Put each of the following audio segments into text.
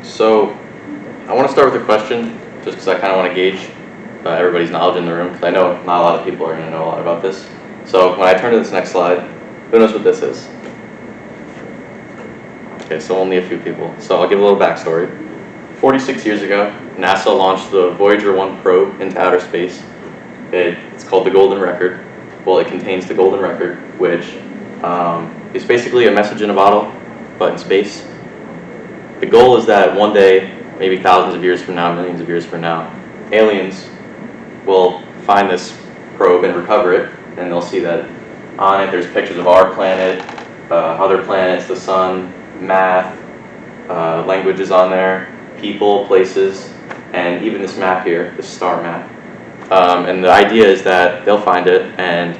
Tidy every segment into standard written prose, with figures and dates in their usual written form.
So I want to start with a question, just because I kind of want to gauge everybody's knowledge in the room, because I know not a lot of people are going to know a lot about this. So when I turn to this next slide, who knows what this is? Okay, so only a few people. So I'll give a little backstory. 46 years ago, NASA launched the Voyager 1 probe into outer space. It's called the Golden Record. Well, it contains the Golden Record, which is basically a message in a bottle, but in space. The goal is that one day, maybe thousands of years from now, millions of years from now, aliens will find this probe and recover it, and they'll see that on it there's pictures of our planet, other planets, the sun, math, languages on there, people, places, and even this map here, this star map. And the idea is that they'll find it, and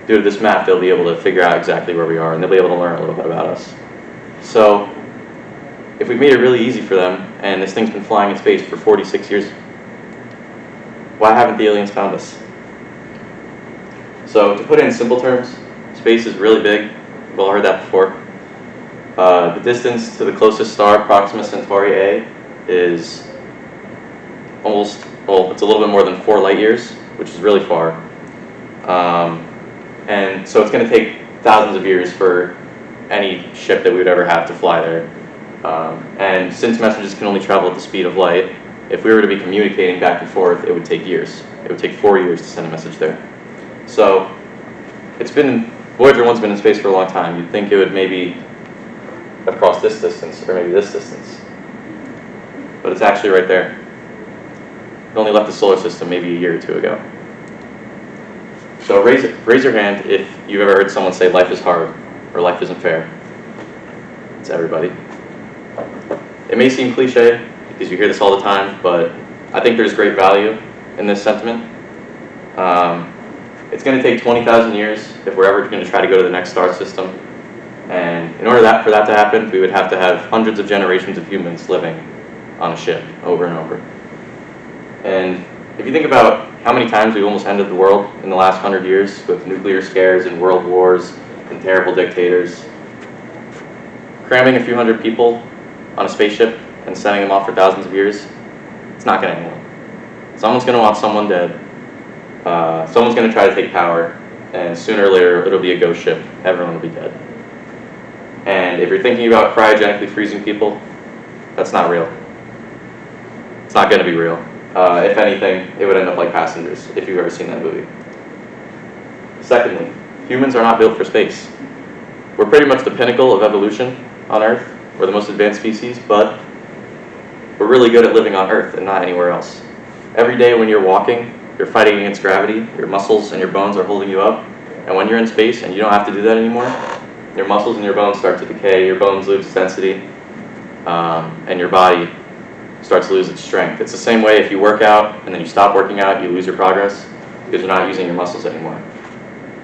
due to this map, they'll be able to figure out exactly where we are, and they'll be able to learn a little bit about us. So if we've made it really easy for them, and this thing's been flying in space for 46 years, why haven't the aliens found us? So to put it in simple terms, space is really big. We've all heard that before. The distance to the closest star, Proxima Centauri A, is almost, well, it's a little bit more than 4 light years, which is really far. And so it's going to take thousands of years for any ship that we would ever have to fly there. And since messages can only travel at the speed of light, if we were to be communicating back and forth, it would take years. It would take 4 years to send a message there. So Voyager 1's been in space for a long time. You'd think it would maybe across this distance, or maybe this distance. But it's actually right there. It only left the solar system maybe a year or two ago. So raise your hand if you've ever heard someone say life is hard, or life isn't fair. It's everybody. It may seem cliche, because you hear this all the time, but I think there's great value in this sentiment. It's going to take 20,000 years if we're ever going to try to go to the next star system. And in order for that to happen, we would have to have hundreds of generations of humans living on a ship over and over. And if you think about how many times we've almost ended the world in the last 100 years with nuclear scares and world wars and terrible dictators, cramming a few hundred people on a spaceship and sending them off for thousands of years, it's not going to end well. Someone's going to want someone dead. Someone's going to try to take power, and sooner or later it'll be a ghost ship. Everyone will be dead. And if you're thinking about cryogenically freezing people, that's not real. It's not going to be real. If anything, it would end up like Passengers, if you've ever seen that movie. Secondly, humans are not built for space. We're pretty much the pinnacle of evolution on Earth. We're the most advanced species, but we're really good at living on Earth and not anywhere else. Every day when you're walking, you're fighting against gravity, your muscles and your bones are holding you up, and when you're in space and you don't have to do that anymore, your muscles and your bones start to decay, your bones lose density, and your body starts to lose its strength. It's the same way if you work out and then you stop working out, you lose your progress because you're not using your muscles anymore.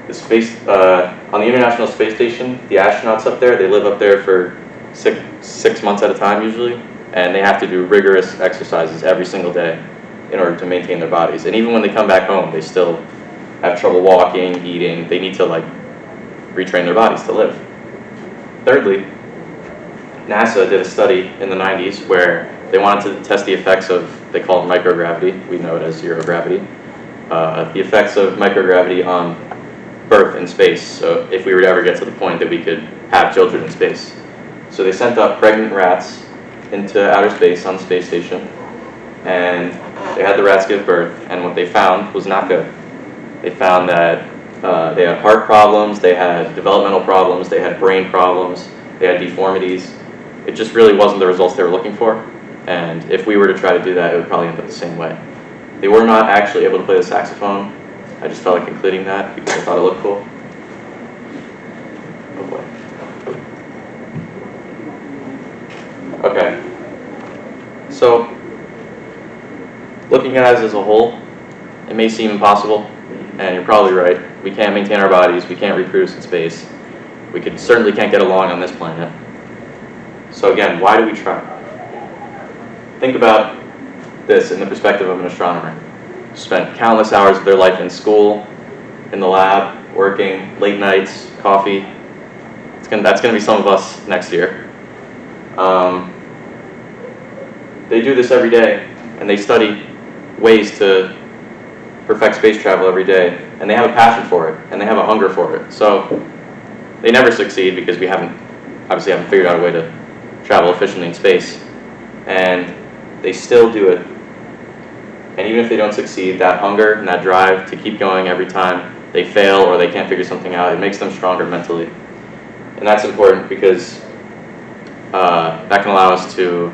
On the International Space Station, the astronauts up there, they live up there for six months at a time usually, and they have to do rigorous exercises every single day in order to maintain their bodies. And even when they come back home, they still have trouble walking, eating. They need to retrain their bodies to live. Thirdly, NASA did a study in the 90s where they wanted to test the effects of, they call it microgravity, we know it as zero gravity, the effects of microgravity on birth in space, so if we were to ever get to the point that we could have children in space. So they sent up pregnant rats into outer space on the space station, and they had the rats give birth, and what they found was not good. They found that they had heart problems, they had developmental problems, they had brain problems, they had deformities. It just really wasn't the results they were looking for, and if we were to try to do that, it would probably end up the same way. They were not actually able to play the saxophone. I just felt like including that because I thought it looked cool. Oh boy. Okay. So, looking at it as a whole, it may seem impossible, And you're probably right. We can't maintain our bodies. We can't reproduce in space. We certainly can't get along on this planet. So again, why do we try? Think about this in the perspective of an astronomer. Spent countless hours of their life in school, in the lab, working, late nights, coffee. That's going to be some of us next year. They do this every day, and they study ways to perfect space travel every day, and they have a passion for it, and they have a hunger for it. So they never succeed because we obviously haven't figured out a way to travel efficiently in space, and they still do it. And even if they don't succeed, that hunger and that drive to keep going every time they fail or they can't figure something out, it makes them stronger mentally. And that's important because that can allow us to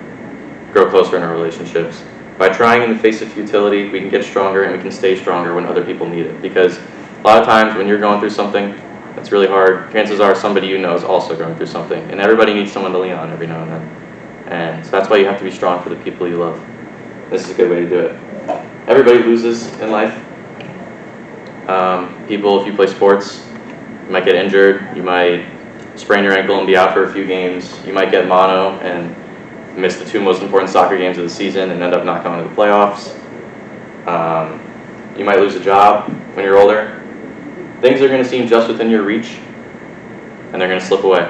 grow closer in our relationships. By trying in the face of futility, we can get stronger and we can stay stronger when other people need it. Because a lot of times when you're going through something that's really hard, chances are somebody you know is also going through something. And everybody needs someone to lean on every now and then. And so that's why you have to be strong for the people you love. This is a good way to do it. Everybody loses in life. People, if you play sports, you might get injured. You might sprain your ankle and be out for a few games. You might get mono and miss the two most important soccer games of the season and end up not going to the playoffs. You might lose a job when you're older. Things are going to seem just within your reach, and they're going to slip away.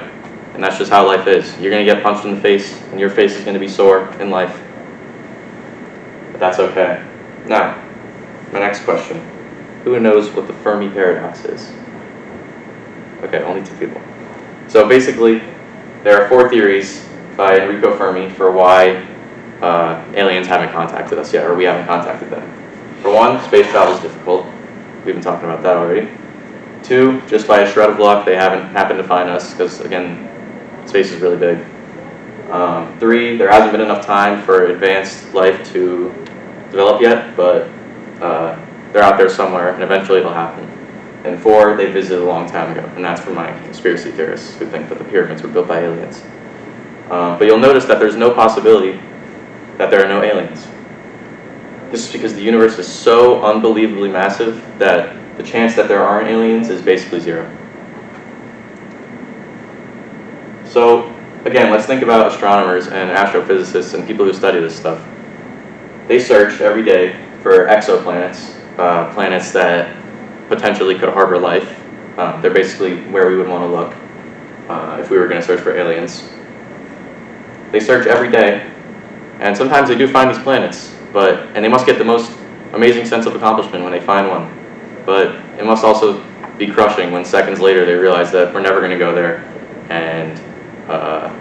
And that's just how life is. You're going to get punched in the face, and your face is going to be sore in life. But that's okay. Now, my next question. Who knows what the Fermi paradox is? Okay, only 2 people. So basically, there are 4 theories by Enrico Fermi for why aliens haven't contacted us yet, or we haven't contacted them. For one, space travel is difficult. We've been talking about that already. 2, just by a shred of luck, they haven't happened to find us, because again, space is really big. 3, there hasn't been enough time for advanced life to develop yet, but they're out there somewhere, and eventually it'll happen. And 4, they visited a long time ago, and that's for my conspiracy theorists who think that the pyramids were built by aliens. But you'll notice that there's no possibility that there are no aliens. This is because the universe is so unbelievably massive that the chance that there aren't aliens is basically 0. So, again, let's think about astronomers and astrophysicists and people who study this stuff. They search every day for exoplanets, planets that potentially could harbor life. They're basically where we would want to look if we were going to search for aliens. They search every day, and sometimes they do find these planets, and they must get the most amazing sense of accomplishment when they find one. But it must also be crushing when seconds later they realize that we're never going to go there, and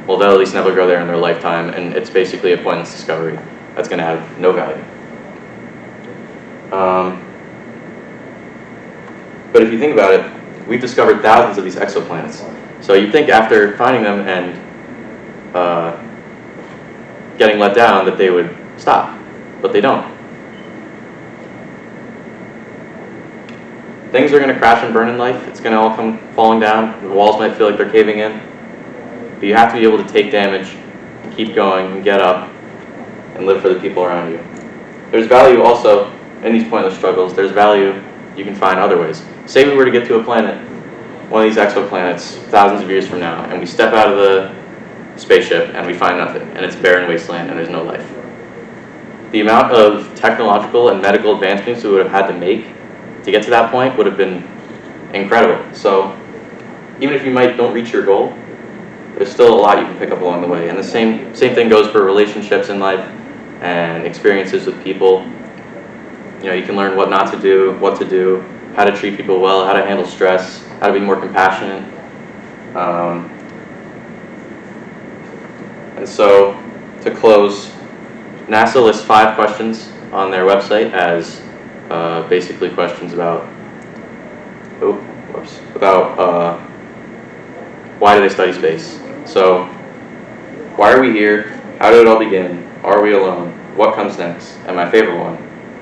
well, they'll at least never go there in their lifetime, and it's basically a pointless discovery that's going to have no value. But if you think about it, we've discovered thousands of these exoplanets. So you'd think after finding them and getting let down that they would stop, but they don't. Things are going to crash and burn in life. It's going to all come falling down. The walls might feel like they're caving in. But you have to be able to take damage, and keep going, and get up, and live for the people around you. There's value also in these pointless struggles. There's value you can find other ways. Say we were to get to a planet, one of these exoplanets, thousands of years from now, and we step out of the spaceship and we find nothing, and it's barren wasteland and there's no life. The amount of technological and medical advancements we would have had to make to get to that point would have been incredible. So even if you don't reach your goal, there's still a lot you can pick up along the way. And the same thing goes for relationships in life and experiences with people. You know, you can learn what not to do, what to do, how to treat people well, how to handle stress, how to be more compassionate. And so, to close, NASA lists 5 questions on their website as basically questions about why do they study space. So, why are we here? How did it all begin? Are we alone? What comes next? And my favorite one,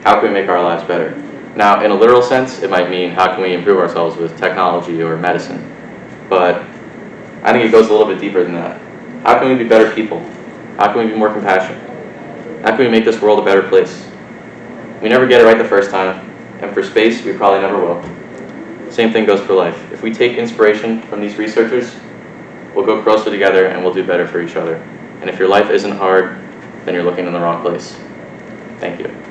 how can we make our lives better? Now, in a literal sense, it might mean how can we improve ourselves with technology or medicine. But I think it goes a little bit deeper than that. How can we be better people? How can we be more compassionate? How can we make this world a better place? We never get it right the first time. and for space, we probably never will. Same thing goes for life. If we take inspiration from these researchers, we'll go closer together and we'll do better for each other. And if your life isn't hard, then you're looking in the wrong place. Thank you.